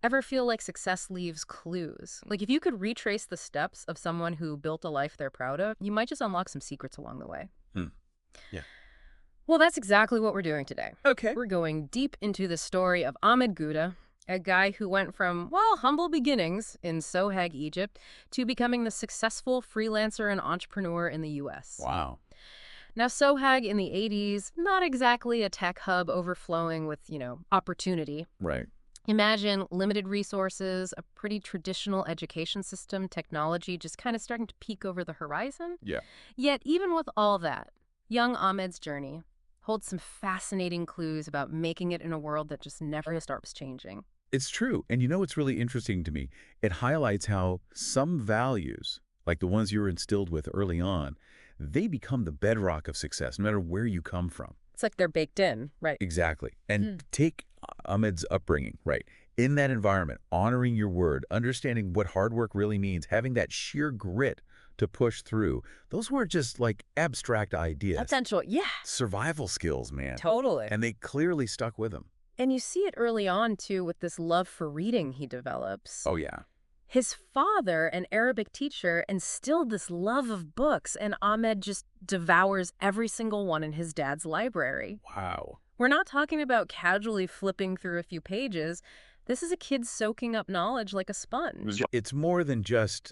Ever feel like success leaves clues? Like if you could retrace the steps of someone who built a life they're proud of, you might just unlock some secrets along the way. Hmm. Yeah. Well, that's exactly what we're doing today. Okay. We're going deep into the story of Ahmed Gouda, a guy who went from, well, humble beginnings in Sohag, Egypt, to becoming the successful freelancer and entrepreneur in the U.S. Wow. Now, Sohag in the 80s, not exactly a tech hub overflowing with, opportunity. Right. Imagine limited resources, a pretty traditional education system, technology just kind of starting to peek over the horizon. Yeah. Yet, even with all that, young Ahmed's journey holds some fascinating clues about making it in a world that just never stops changing. It's true. And you know what's really interesting to me? It highlights how some values, like the ones you were instilled with early on, they become the bedrock of success, no matter where you come from. It's like they're baked in, right? Exactly. And take Ahmed's upbringing, right? In that environment, honoring your word, understanding what hard work really means, having that sheer grit to push through. Those weren't just like abstract ideas. Essential, yeah. Survival skills, man. Totally. And they clearly stuck with him. And you see it early on, too, with this love for reading he develops. Oh, yeah. His father, an Arabic teacher, instilled this love of books, and Ahmed just devours every single one in his dad's library. Wow. We're not talking about casually flipping through a few pages. This is a kid soaking up knowledge like a sponge. It's more than just,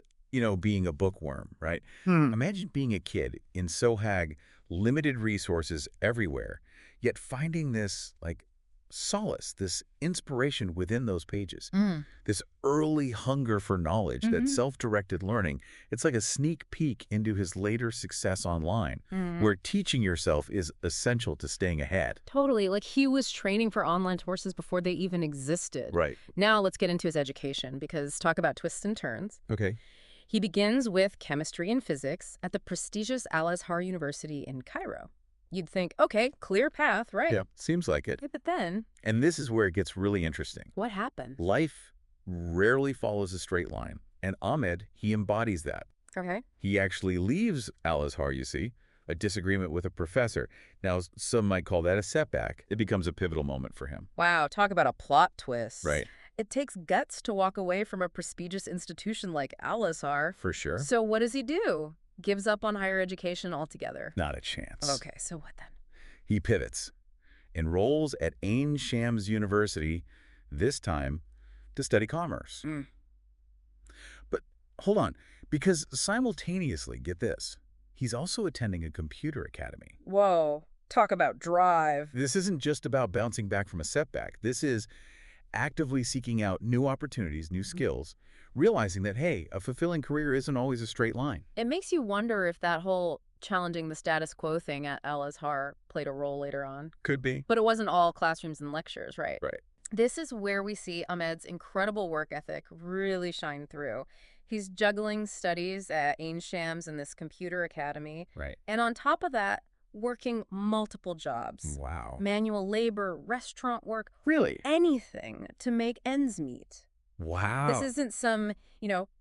being a bookworm, right? Imagine being a kid in Sohag, limited resources everywhere, yet finding this, solace, this inspiration within those pages, this early hunger for knowledge, that self-directed learning. It's like a sneak peek into his later success online, where teaching yourself is essential to staying ahead. Totally. Like he was training for online courses before they even existed. Right. Now let's get into his education, because talk about twists and turns. Okay. He begins with chemistry and physics at the prestigious Al-Azhar University in Cairo. You'd think, okay, clear path, right? Yeah, seems like it. Yeah, but then, And this is where it gets really interesting. what happened? Life rarely follows a straight line, and Ahmed, he embodies that. Okay. He actually leaves Al-Azhar, you see, a disagreement with a professor. Now, some might call that a setback. It becomes a pivotal moment for him. Wow, talk about a plot twist. Right. It takes guts to walk away from a prestigious institution like Al-Azhar. For sure. So what does he do? Gives up on higher education altogether. Not a chance. Okay, so what then? He pivots, enrolls at Ain Shams University, this time to study commerce. But hold on, because simultaneously, get this, he's also attending a computer academy. Whoa, talk about drive. This isn't just about bouncing back from a setback. This is actively seeking out new opportunities, new skills, realizing that, hey, a fulfilling career isn't always a straight line. It makes you wonder if that whole challenging the status quo thing at Al-Azhar played a role later on. Could be. But it wasn't all classrooms and lectures, right? Right. This is where we see Ahmed's incredible work ethic really shine through. He's juggling studies at Ain Shams and this computer academy. Right. And on top of that, working multiple jobs. Wow. Manual labor, restaurant work, Really? anything to make ends meet. Wow. This isn't some,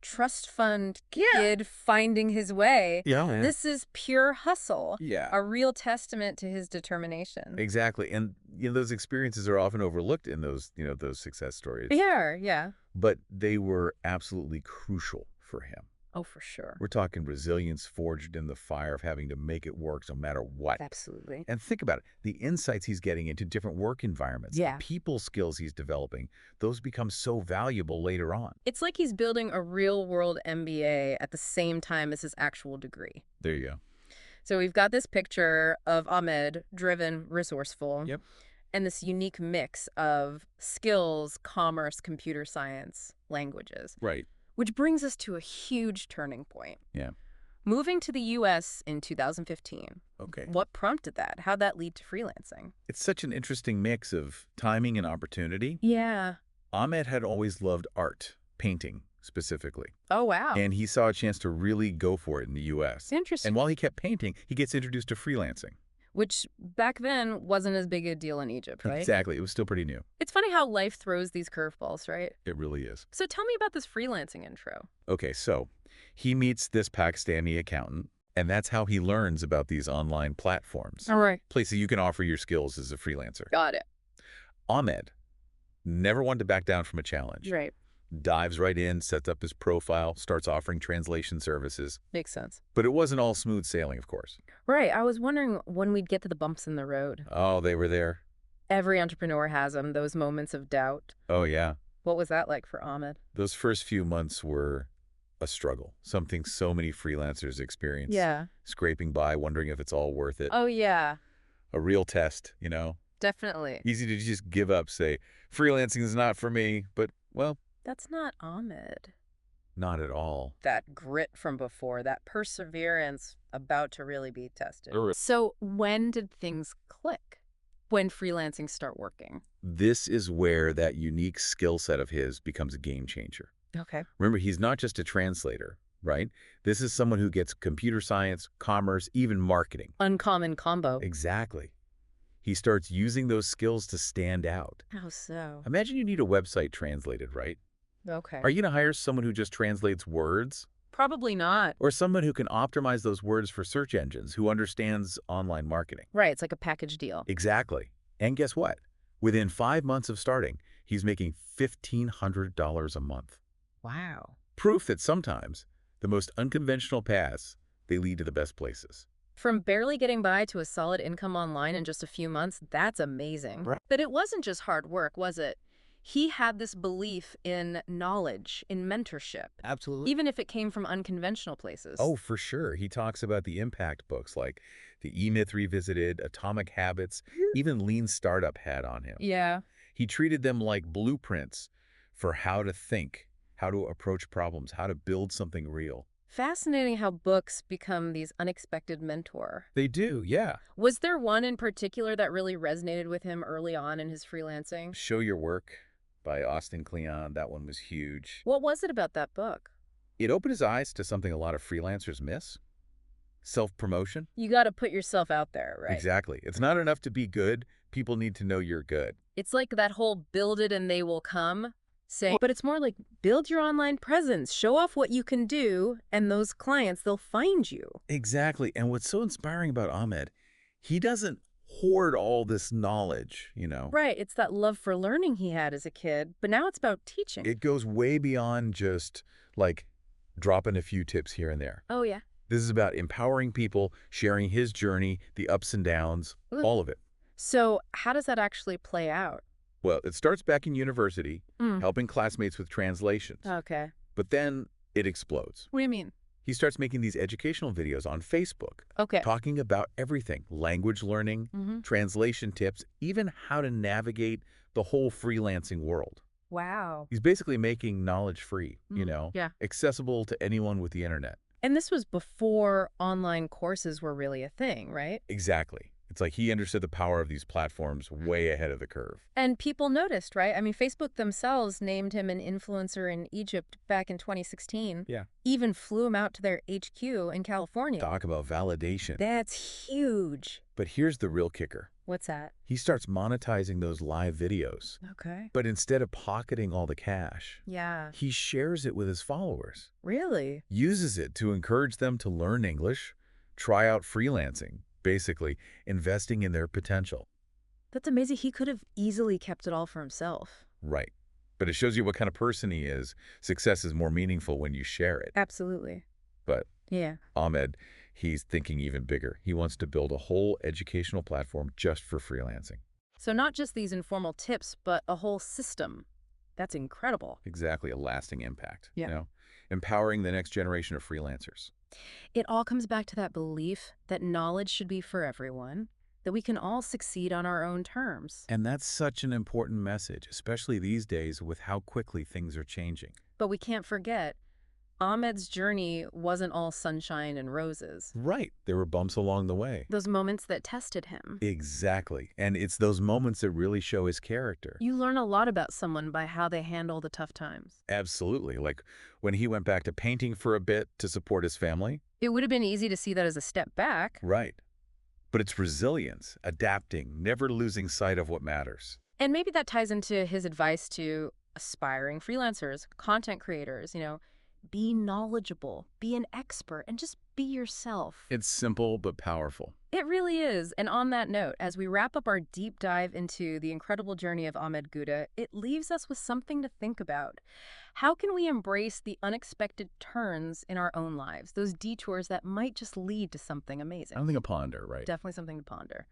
trust fund kid finding his way. Yeah. This is pure hustle. Yeah. A real testament to his determination. Exactly. And those experiences are often overlooked in those, those success stories. Yeah. But they were absolutely crucial for him. Oh, for sure. We're talking resilience forged in the fire of having to make it work no matter what. Absolutely. And think about it. The insights he's getting into different work environments, Yeah. the people skills he's developing, those become so valuable later on. It's like he's building a real-world MBA at the same time as his actual degree. There you go. So we've got this picture of Ahmed, driven, resourceful. Yep. And this unique mix of skills, commerce, computer science, languages. Right. Which brings us to a huge turning point. Yeah. Moving to the U.S. in 2015. Okay. What prompted that? How'd that lead to freelancing? It's such an interesting mix of timing and opportunity. Yeah. Ahmed had always loved art, painting specifically. Oh, wow. And he saw a chance to really go for it in the U.S. Interesting. And while he kept painting, he gets introduced to freelancing. Which back then wasn't as big a deal in Egypt, right? Exactly. It was still pretty new. It's funny how life throws these curveballs, right? It really is. So tell me about this freelancing intro. Okay, so he meets this Pakistani accountant, and that's how he learns about these online platforms. All right. Places you can offer your skills as a freelancer. Got it. Ahmed, Never wanted to back down from a challenge. Right. Dives right in, sets up his profile, starts offering translation services. Makes sense. But it wasn't all smooth sailing, of course. Right. I was wondering when we'd get to the bumps in the road. Oh, they were there. Every entrepreneur has them, those moments of doubt. Oh, yeah. What was that like for Ahmed? Those first few months were a struggle, something so many freelancers experience. Yeah. Scraping by, wondering if it's all worth it. Oh, yeah. A real test, you know? Definitely. Easy to just give up, say, freelancing is not for me, but, well, That's not Ahmed. not at all. That grit from before, that perseverance about to really be tested. Or- So when did things click? When freelancing start working? This is where that unique skill set of his becomes a game changer. Okay. Remember, he's not just a translator, right? This is someone who gets computer science, commerce, even marketing. Uncommon combo. Exactly. He starts using those skills to stand out. How so? Imagine you need a website translated, right? Okay. Are you going to hire someone who just translates words? Probably not. Or someone who can optimize those words for search engines, who understands online marketing? Right. It's like a package deal. Exactly. And guess what? Within 5 months of starting, he's making $1,500 a month. Wow. Proof that sometimes the most unconventional paths, they lead to the best places. From barely getting by to a solid income online in just a few months, that's amazing. Right. But it wasn't just hard work, was it? He had this belief in knowledge, in mentorship. Absolutely. Even if it came from unconventional places. Oh, for sure. He talks about the impact books like The E-Myth Revisited, Atomic Habits, even Lean Startup had on him. Yeah. He treated them like blueprints for how to think, how to approach problems, how to build something real. Fascinating how books become these unexpected mentor. They do, yeah. Was there one in particular that really resonated with him early on in his freelancing? Show Your Work by Austin Kleon, that one was huge. What was it about that book? It opened his eyes to something a lot of freelancers miss. Self-promotion. You got to put yourself out there, right? Exactly. It's not enough to be good. People need to know you're good. It's like that whole build it and they will come saying, but it's more like build your online presence, show off what you can do, and those clients, they'll find you. Exactly. And what's so inspiring about Ahmed, he doesn't hoard all this knowledge, you know. Right. It's that love for learning he had as a kid, but now it's about teaching. It goes way beyond just like dropping a few tips here and there. Oh, yeah. This is about empowering people, sharing his journey, the ups and downs, all of it. So how does that actually play out? Well, it starts back in university, helping classmates with translations. Okay. But then it explodes. What do you mean? He starts making these educational videos on Facebook, Okay. talking about everything, language learning, translation tips, even how to navigate the whole freelancing world. Wow. He's basically making knowledge free, you know, Yeah. accessible to anyone with the internet. And this was before online courses were really a thing, right? Exactly. It's like he understood the power of these platforms way ahead of the curve. And people noticed, right? I mean, Facebook themselves named him an influencer in Egypt back in 2016. Yeah. Even flew him out to their HQ in California. Talk about validation. That's huge. But here's the real kicker. What's that? He starts monetizing those live videos. Okay. But instead of pocketing all the cash, Yeah. he shares it with his followers. Really? Uses it to encourage them to learn English, try out freelancing, basically investing in their potential. That's amazing. He could have easily kept it all for himself. Right. But it shows you what kind of person he is. Success is more meaningful when you share it. Absolutely. But Yeah. Ahmed, he's thinking even bigger. He wants to build a whole educational platform just for freelancing. So not just these informal tips, but a whole system. That's incredible. Exactly, a lasting impact. Yeah. You know, empowering the next generation of freelancers. It all comes back to that belief that knowledge should be for everyone, that we can all succeed on our own terms. And that's such an important message, especially these days with how quickly things are changing. But we can't forget, Ahmed's journey wasn't all sunshine and roses. Right. There were bumps along the way. Those moments that tested him. Exactly. And it's those moments that really show his character. You learn a lot about someone by how they handle the tough times. Absolutely. Like when he went back to painting for a bit to support his family. It would have been easy to see that as a step back. Right. But it's resilience, adapting, never losing sight of what matters. And maybe that ties into his advice to aspiring freelancers, content creators, be knowledgeable, be an expert, and just be yourself. It's simple but powerful. It really is. And on that note, as we wrap up our deep dive into the incredible journey of Ahmed Gouda, it leaves us with something to think about. How can we embrace the unexpected turns in our own lives, those detours that might just lead to something amazing? Something to ponder, right? Definitely something to ponder.